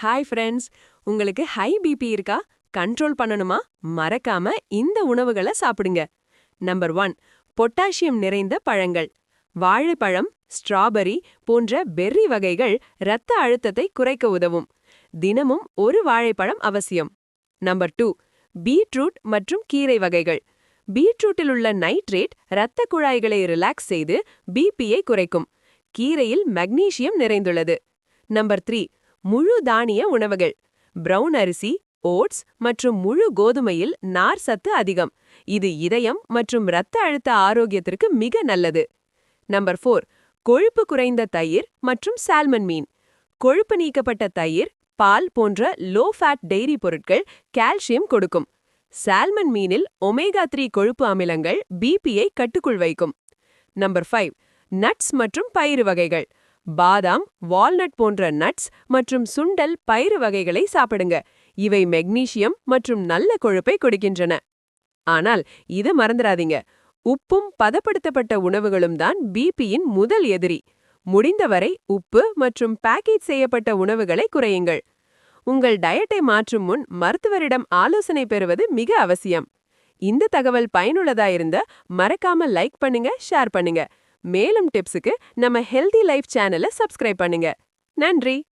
Hi friends, உங்களுக்கு high BP இருக்கா? Control பண்ணணுமா? மறக்காம இந்த உணவுகளை சாப்பிடுங்க. நம்பர் 1, பொட்டாசியம் நிறைந்த பழங்கள். வாழைப்பழம், ஸ்ட்ராபெர்ரி போன்ற பெர்ரி வகைகள் இரத்த அழுத்தத்தை குறைக்க உதவும். தினமும் ஒரு வாழைப்பழம் அவசியம். நம்பர் 2, பீட்ரூட் மற்றும் கீரை வகைகள். பீட்ரூட்டில் உள்ள நைட்ரேட் இரத்த குழாய்களை ரிலாக்ஸ் செய்து பிபியை குறைக்கும். கீரையில் மெக்னீசியம் நிறைந்துள்ளது. நம்பர் 3, முழு தானிய உணவுகள். பிரவுன் அரிசி, ஓட்ஸ் மற்றும் முழு கோதுமையில் நார் சத்து அதிகம். இது இதயம் மற்றும் இரத்த அழுத்த ஆரோக்கியத்திற்கு மிக நல்லது. நம்பர் 4, கொழுப்பு குறைந்த தயிர் மற்றும் சால்மன் மீன். கொழுப்பு நீக்கப்பட்ட தயிர், பால் போன்ற லோ ஃபேட் டெய்ரி பொருட்கள் கால்சியம் கொடுக்கும். சால்மன் மீனில் ஒமேகா 3 கொழுப்பு அமிலங்கள் பிபியை கட்டுக்குள் வைக்கும். நம்பர் 5, நட்ஸ் மற்றும் பயிறு வகைகள். பாதாம், வால்நட் போன்ற நட்ஸ் மற்றும் சுண்டல் பயிறு வகைகளை சாப்பிடுங்க. இவை மெக்னீசியம் மற்றும் நல்ல கொழுப்பை கொடுக்கின்றன. ஆனால் இதை மறந்துடாதீங்க, உப்பும் பதப்படுத்தப்பட்ட உணவுகளும் தான் பிபியின் முதல் எதிரி. முடிந்தவரை உப்பு மற்றும் பேக்கேஜ் செய்யப்பட்ட உணவுகளை குறையுங்கள். உங்கள் டயட்டை மாற்றும் முன் மருத்துவரிடம் ஆலோசனை பெறுவது மிக அவசியம். இந்த தகவல் பயனுள்ளதா இருந்தா மறக்காம லைக் பண்ணுங்க, ஷேர் பண்ணுங்க. மேலும் டிப்ஸுக்கு நம்ம ஹெல்தி லைஃப் சேனலை சப்ஸ்கிரைப் பண்ணுங்க. நன்றி.